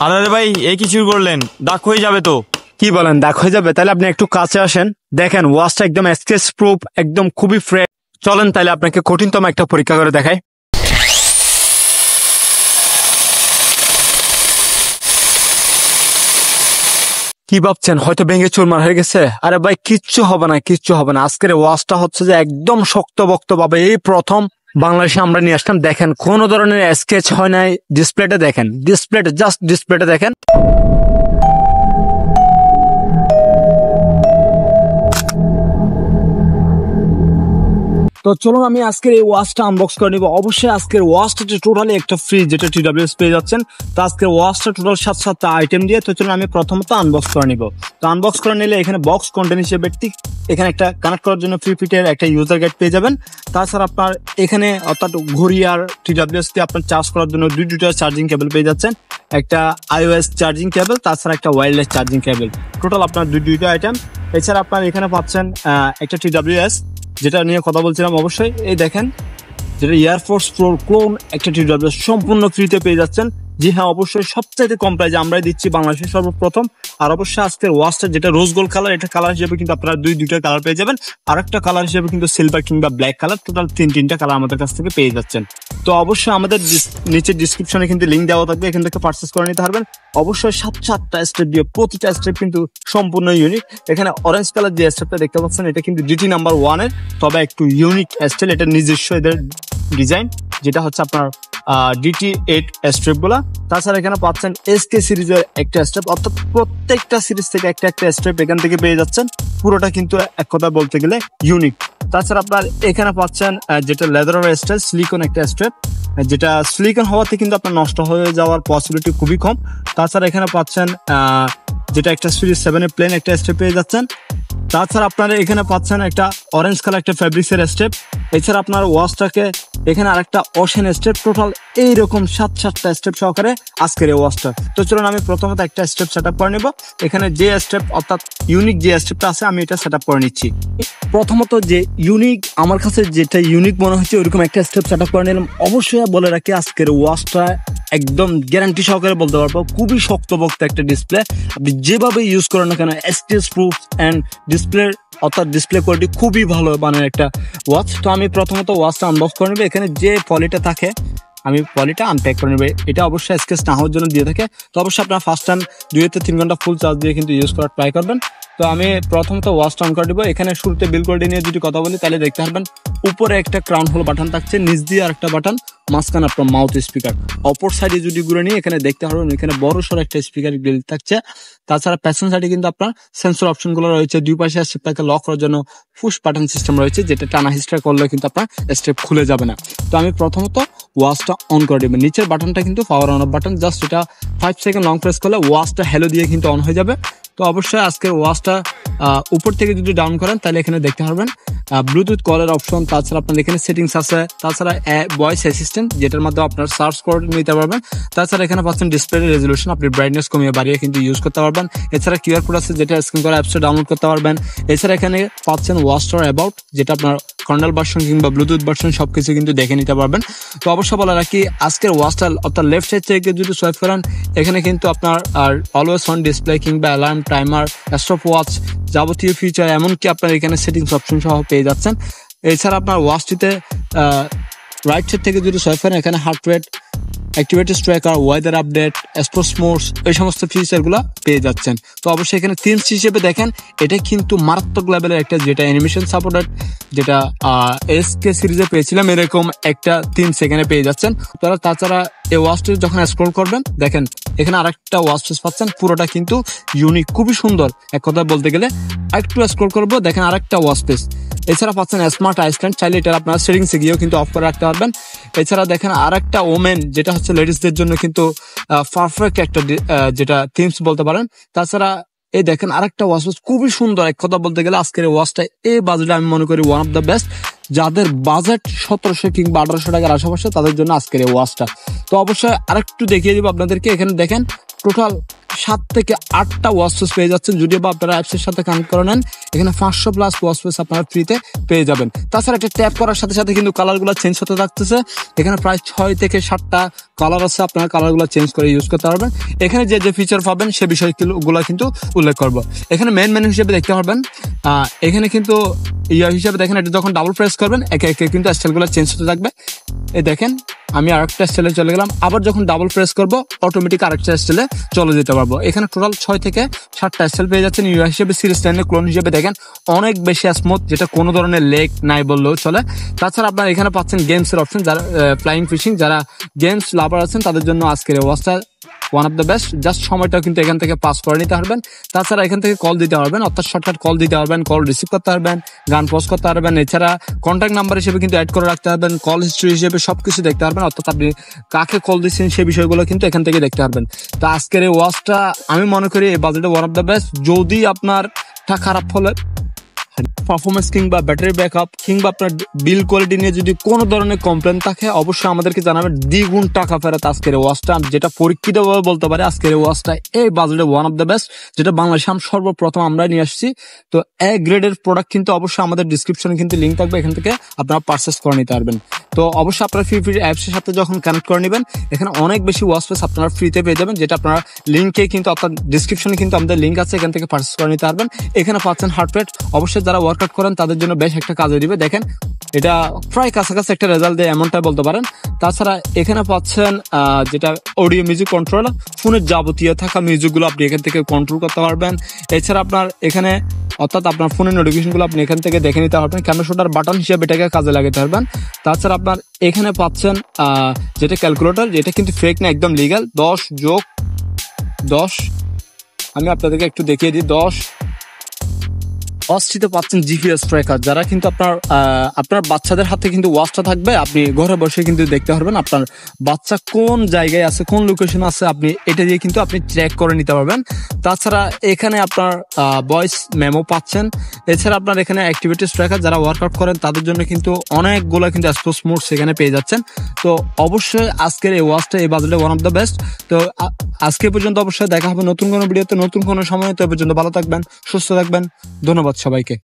আরে ভাই এই কি শুরু করলেন? দাগ হয়ে যাবে তো। কি বলেন দাগ হয়ে যাবে? তাহলে আপনি একটু কাছে আসেন, দেখেন ওয়াচটা একদম স্ক্র্যাচ প্রুফ, একদম খুবই ফ্রেশ। চলেন তাহলে আপনাকে কঠিনতম একটা পরীক্ষা করে দেখাই। কি ভাবছেন হয়তো ভেঙে চুরমার হয়ে গেছে? আরে ভাই কিচ্ছু হবে না, কিচ্ছু হবে না। আজকের ওয়াচটা হচ্ছে যে একদম শক্তপোক্ত ভাবে এই প্রথম বাংলাদেশে আমরা নিয়ে আসলাম। দেখেন কোনো ধরনের স্কেচ হয় নাই। ডিসপ্লেটা দেখেন, ডিসপ্লেটা জাস্ট ডিসপ্লেটা দেখেন। তো চলুন আমি আজকের এই ওয়াচটা আনবক্স করে নিব। অবশ্যই আজকের ওয়াচটা টোটালি একটা ফ্রি, যেটা TWS পেয়ে যাচ্ছেন। তো আজকের ওয়াচটা টোটাল 7-7টা আইটেম দিয়ে। তো চলুন আমি প্রথমত আনবক্স করে নিব। তো আনবক্স করে নিলে এখানে বক্স কন্টেন্ট হিসেবে ঠিক এখানে একটা কানেক্ট করার জন্য 3 ফিটের একটা ইউজার গাইড পেয়ে যাবেন। তাছাড়া আপনার এখানে অর্থাৎ ঘড়ি আর TWS কে আপনার চার্জ করার জন্য দুইটা চার্জিং কেবল পেয়ে যাচ্ছেন, একটা iOS চার্জিং কেবল, তাছাড়া একটা ওয়্যারলেস চার্জিং কেবল। টোটাল আপনার দুইটা আইটেম। এছাড়া আপনার এখানে পাচ্ছেন একটা TWS, যেটা নিয়ে কথা বলছিলাম। অবশ্যই এই দেখেন, যেটা এয়ারফোর্স প্রো ক্লোন একটা TWS সম্পূর্ণ ফ্রিতে পেয়ে যাচ্ছেন। জি হ্যাঁ, অবশ্যই সবচাইতে কম প্রাইজে আমরাই দিচ্ছি বাংলাদেশের সর্বপ্রথম। আর অবশ্যই আজকের ওয়াচটা যেটা রোজ গোল্ড কালার, এটা কালার হিসেবে কিন্তু আপনারা দুইটা কালার পেয়ে যাবেন। আর একটা কালার হিসেবে কিন্তু সিলভার কিংবা ব্ল্যাক কালার, টোটাল তিনটা কালার আমাদের কাছ থেকে পেয়ে যাচ্ছেন। তো অবশ্যই আমাদের নিচে ডিসক্রিপশনে কিন্তু লিঙ্ক দেওয়া থাকবে, এখান থেকে পারচেস করে নিতে পারবেন। অবশ্যই 7-7টা স্টেপ দিয়ে, প্রতিটা স্টেপ কিন্তু সম্পূর্ণ ইউনিক। এখানে অরেঞ্জ কালার যে স্টেপটা দেখতে পাচ্ছেন, এটা কিন্তু GT নাম্বার 1 এর, তবে একটু ইউনিক স্টাইল। এটা নিজস্ব এদের ডিজাইন, যেটা হচ্ছে আপনার DT8 স্ট্রিপ গুলা। তাছাড়া এখানে পাচ্ছেন SK সিরিজের একটা স্ট্রিপ, অর্থাৎ প্রত্যেকটা সিরিজ থেকে একটা স্ট্রিপ এখান থেকে পেয়ে যাচ্ছেন। পুরোটা কিন্তু এক কথা বলতে গেলে ইউনিক। তাছাড়া আপনার এখানে পাচ্ছেন যেটা লেদারের স্টাইল, সিলিকন একটা স্ট্রিপ, যেটা সিলিকন হওয়াতে কিন্তু আপনার নষ্ট হয়ে যাওয়ার পসিবিলিটি খুবই কম। তাছাড়া এখানে পাচ্ছেন যেটা একটা সিরিজ 7 এর প্লেন একটা স্ট্রিপ পেয়ে যাচ্ছেন। তাছাড়া আপনারা এখানে পাচ্ছেন একটা অরেঞ্জ কালার একটা ফেব্রিক্সের স্টেপ। এছাড়া আপনার ওয়াচটাকে এখানে আরেকটা ওশেন স্টেপ, টোটাল এইরকম 7-7টা স্টেপ সহকারে আজকের এই ওয়াচটা। তো চলুন আমি প্রথমত একটা স্টেপ সেট আপ করে নেব। এখানে যে স্টেপ অর্থাৎ ইউনিক যে স্টেপটা আছে, আমি এটা সেট আপ করে নিচ্ছি। প্রথমত যে ইউনিক, আমার কাছে যেটা ইউনিক মনে হচ্ছে ওইরকম একটা স্টেপ সেট আপ করে নিলাম। অবশ্যই বলে রাখি আজকের ওয়াচটা একদম গ্যারান্টি সহকারে বলতে পারবো খুবই শক্তপোক্ত একটা ডিসপ্লে। আপনি যেভাবে ইউজ করেন না কেন, স্ক্র্যাচ প্রুফ অ্যান্ড ডিসপ্লে অর্থাৎ ডিসপ্লে কোয়ালিটি খুবই ভালো মানের একটা ওয়াচ। তো আমি প্রথমত ওয়াচটা আনবক্স করে নেবো। এখানে যে পলিটা থাকে আমি পলিটা আনপ্যাক করে নেবো। এটা অবশ্যই স্ক্র্যাচ না হওয়ার জন্য দিয়ে থাকে। তো অবশ্যই আপনার ফার্স্ট টাইম 2-3 ঘন্টা ফুল চার্জ দিয়ে কিন্তু ইউজ করার ট্রাই করবেন। তো আমি প্রথমত ওয়াচটা অন করে দেবো। এখানে শুরুতে বিল কোয়ালিটি নিয়ে যদি কথা বলি, তাহলে দেখতে পারবেন উপরে একটা ক্রাউন হোল বাটন থাকছে, নিচ দিয়ে আরেকটা বাটন, মাঝখানে আপনার মাউথ স্পিকার। অপর সাইডে যদি ঘুরে নিয়ে এখানে দেখতে পারবেন এখানে বড় সড়ো একটা স্পিকার গ্রিল থাকছে। তাছাড়া প্যাসেন সাইডে কিন্তু আপনার সেন্সর অপশন গুলো রয়েছে। দুই পাশে স্টেপটাকে লক করার জন্য পুশ বাটন সিস্টেম রয়েছে, যেটা টানা হিস্ট্রা করলে কিন্তু আপনার স্টেপ খুলে যাবে না। তো আমি প্রথমত ওয়াচটা অন করে দেবেন। নিচের বাটনটা কিন্তু power on of button, just এটা 5 সেকেন্ড লং প্রেস করলে ওয়াচটা হ্যালো দিয়ে কিন্তু অন হয়ে যাবে। তো অবশ্যই আজকের ওয়াচটা উপর থেকে যদি ডাউন করেন, তাহলে এখানে দেখতে পারবেন ব্লুটুথ কলের অপশন। তাছাড়া আপনার এখানে সেটিংস আছে। তাছাড়া ভয়েস অ্যাসিস্ট্যান্ট, যেটার মাধ্যমে আপনার সার্চ করে নিতে পারবেন। তাছাড়া এখানে পাচ্ছেন ডিসপ্লে রেজলিউশন, আপনি ব্রাইটনেস কমিয়ে বাড়িয়ে কিন্তু ইউজ করতে পারবেন। এছাড়া কিউআর কোড আছে, যেটা স্ক্যান করে অ্যাপসটা ডাউনলোড করতে পারবেন। এছাড়া এখানে পাচ্ছেন ওয়াচটার অ্যাবাউট, যেটা আপনার কর্নাল ভার্সন কিংবা ব্লুটুথ ভার্সন সবকিছু কিন্তু দেখে নিতে পারবেন। তো অবশ্যই বলা রাখি আজকের ওয়াচটা অর্থাৎ লেফট সাইড থেকে যদি সোয়াইপ করেন, এখানে কিন্তু আপনার আর অলওয়েজ অন ডিসপ্লে কিংবা অ্যালার্ম, টাইমার, স্টপ ওয়াচ, যাবতীয় ফিচার, এমনকি আপনার এখানে সেটিংস অপশন সহ পেয়ে যাচ্ছেন। এছাড়া আপনার ওয়াচটিতে রাইট সাইড থেকে যদি সোয়াইপ করেন, এখানে heart rate, activated tracker, weather update, sports modes, এই সমস্ত ফিচারগুলো পেয়ে যাচ্ছেন। তো অবশ্যই এখানে থিমস হিসেবে দেখেন, এটা কিন্তু মারাত্মক লেভেলের একটা, যেটা অ্যানিমেশন সাপোর্টেড, যেটা SK সিরিজে পেয়েছিলাম এরকম একটা থিমস এখানে পেয়ে যাচ্ছেন। তাছাড়া এই ওয়াচটি যখন স্ক্রল করবেন, দেখেন এখানে আরেকটা ওয়াচ ফেস পাচ্ছেন, পুরোটা কিন্তু ইউনিক, খুবই সুন্দর এক কথা বলতে গেলে। একটু স্ক্রল করবো, দেখেন আরেকটা ওয়াচ ফেস। এছাড়া পাচ্ছেন স্মার্ট আইসল্যান্ড, চাইলে এটা আপনার সেটিংসে গিয়েও কিন্তু অফ করে রাখতে পারবেন। এছাড়া দেখেন আরেকটা ওমেন, যেটা হচ্ছে লেডিসদের জন্য কিন্তু পারফেক্ট একটা যেটা থিমস বলতে পারেন। তাছাড়া এই দেখেন আরেকটা ওয়াচ খুবই সুন্দর এক কথা বলতে গেলে। আজকের ওয়াচটা এই বাজেটে আমি মনে করি ওয়ান অফ দ্য বেস্ট। যাদের বাজেট 1700 কিংবা 1800 টাকার আশেপাশে, তাদের জন্য আজকের এই ওয়াচটা। তো অবশ্যই আরেকটু দেখিয়ে দিব আপনাদেরকে। এখানে দেখেন টোটাল 7 থেকে 8টা ওয়াচ ফেস পেয়ে যাচ্ছেন। যদিও বা আপনারা অ্যাপসের সাথে কানেক্ট করে নেন, এখানে 500+ ওয়াচ ফেস আপনারা ফ্রিতে পেয়ে যাবেন। তাছাড়া একটা ট্যাপ করার সাথে সাথে কিন্তু কালারগুলো চেঞ্জ হতে থাকতেছে। এখানে প্রায় 6 থেকে 7টা কালার আছে, আপনারা কালারগুলো চেঞ্জ করে ইউজ করতে পারবেন। এখানে যে যে ফিচার পাবেন সে বিষয়গুলো কিন্তু উল্লেখ করবো। এখানে মেন মেনু হিসেবে দেখতে পারবেন, এখানে কিন্তু হিসাবে দেখেন, এটা যখন ডাবল প্রেস করবেন একে একে কিন্তু স্টাইলগুলো চেঞ্জ হতে থাকবে। এই দেখেন আমি আরেকটা স্টাইলে চলে গেলাম, আবার যখন ডাবল প্রেস করবো অটোমেটিক আরেকটা স্টাইলে চলে যেতে পারবো। এখানে টোটাল 6 থেকে 7টা স্টাইল পেয়ে যাচ্ছেন। ইউআই হিসেবে সিরিজ 10 ক্লোন হিসেবে দেখেন অনেক বেশি স্মুথ, যেটা কোনো ধরনের লেগ নাই বললেও চলে। তাছাড়া আপনারা এখানে পাচ্ছেন গেমস এর অপশন, যারা ফ্লাইং ফিশিং, যারা গেমস লাভার আছেন তাদের জন্য আজকের এই ওয়াচটা one of the best. Just সময়টাও কিন্তু এখান থেকে পাস করে নিতে পারবেন। তাছাড়া এখান থেকে কল দিতে পারবেন, অর্থাৎ শর্টকাট কল দিতে পারবেন, কল রিসিভ করতে পারবেন, গান পজ করতে পারবেন। এছাড়া কন্ট্যাক্ট নাম্বার হিসেবে কিন্তু অ্যাড করে রাখতে পারবেন, কল হিস্ট্রি হিসেবে সবকিছু দেখতে পারবেন, অর্থাৎ আপনি কাকে কল দিচ্ছেন সেই বিষয়গুলো কিন্তু এখান থেকে দেখতে পারবেন। তো আজকের এই ওয়াচটা আমি মনে করি এই বাজেটে ওয়ান অফ দ্য বেস্ট। যদি আপনার খারাপ হলে পারফরমেন্স কিংবা ব্যাটারি ব্যাকআপ কিংবা আপনার বিল কোয়ালিটি নিয়ে যদি কোনো ধরনের কমপ্লেন থাকে অবশ্যই আমাদেরকে জানাবেন। দ্বিগুণ টাকা ফেরত আজকের ওয়াচটা, যেটা পরীক্ষিতভাবে বলতে পারে আজকের ওয়াচটা এই বাজেটে ওয়ান অফ দ্য বেস্ট, যেটা বাংলাদেশে সর্বপ্রথম আমরা নিয়ে আসছি। তো এ গ্রেডের প্রোডাক্ট কিন্তু অবশ্যই আমাদের ডিসক্রিপশনে কিন্তু লিঙ্ক থাকবে, এখান থেকে আপনারা পারচেস করে নিতে পারবেন। তো অবশ্যই আপনারা ফ্রি অ্যাপসের সাথে যখন কানেক্ট করে নেবেন এখানে অনেক বেশি ওয়াচ স্পেস আপনারা ফ্রিতে পেয়ে যাবেন, যেটা আপনারা লিঙ্কে কিন্তু অর্থাৎ ডিসক্রিপশনে কিন্তু আমাদের লিঙ্ক আছে, এখান থেকে পারচেস করে নিতে পারবেন। এখানে পাচ্ছেন হার্ট রেট, অবশ্যই যারা ওয়ার্কআউট করেন তাদের জন্য বেশ একটা কাজে দিবে। দেখেন এটা প্রায় কাছাকাছি একটা রেজাল্ট দেয় এমনটাই বলতে পারেন। তাছাড়া এখানে পাচ্ছেন যেটা অডিও মিউজিক কন্ট্রোল, ফোনের যাবতীয় থাকা মিউজিকগুলো আপনি এখান থেকে কন্ট্রোল করতে পারবেন। এছাড়া আপনার এখানে অর্থাৎ আপনার ফোনের নোটিফিকেশনগুলো আপনি এখান থেকে দেখে নিতে পারবেন, ক্যামেরা শুটার বাটন হিসেবে এটাকে কাজে লাগাতে পারবেন। তাছাড়া আপনার এখানে পাচ্ছেন যেটা ক্যালকুলেটর, যেটা কিন্তু ফেক না, একদম লিগ্যাল। 10 যোগ 10 আমি আপনাদেরকে একটু দেখিয়ে দিই। 10 ওয়াচটিতে পাচ্ছেন জিপিএস ট্র্যাকার, যারা কিন্তু আপনার বাচ্চাদের হাতে কিন্তু ওয়াচটা থাকবে, আপনি ঘরে বসে কিন্তু দেখতে পারবেন আপনার বাচ্চা কোন জায়গায় আছে, কোন লোকেশন আছে, আপনি এটা দিয়ে কিন্তু আপনি ট্র্যাক করে নিতে পারবেন। তাছাড়া এখানে আপনার ভয়েস মেমো পাচ্ছেন। এছাড়া আপনার এখানে অ্যাক্টিভিটিস ট্র্যাকার, যারা ওয়ার্কআউট করেন তাদের জন্য কিন্তু অনেকগুলো কিন্তু স্পোর্টস মোড সেখানে পেয়ে যাচ্ছেন। তো অবশ্যই আজকের এই ওয়াচটা এই বাজেটে ওয়ান অফ দ্য বেস্ট। তো আজকে পর্যন্ত অবশ্যই দেখা হবে নতুন কোনো ভিডিওতে নতুন কোনো সময়। তো পর্যন্ত ভালো থাকবেন, সুস্থ থাকবেন, ধন্যবাদ সবাইকে।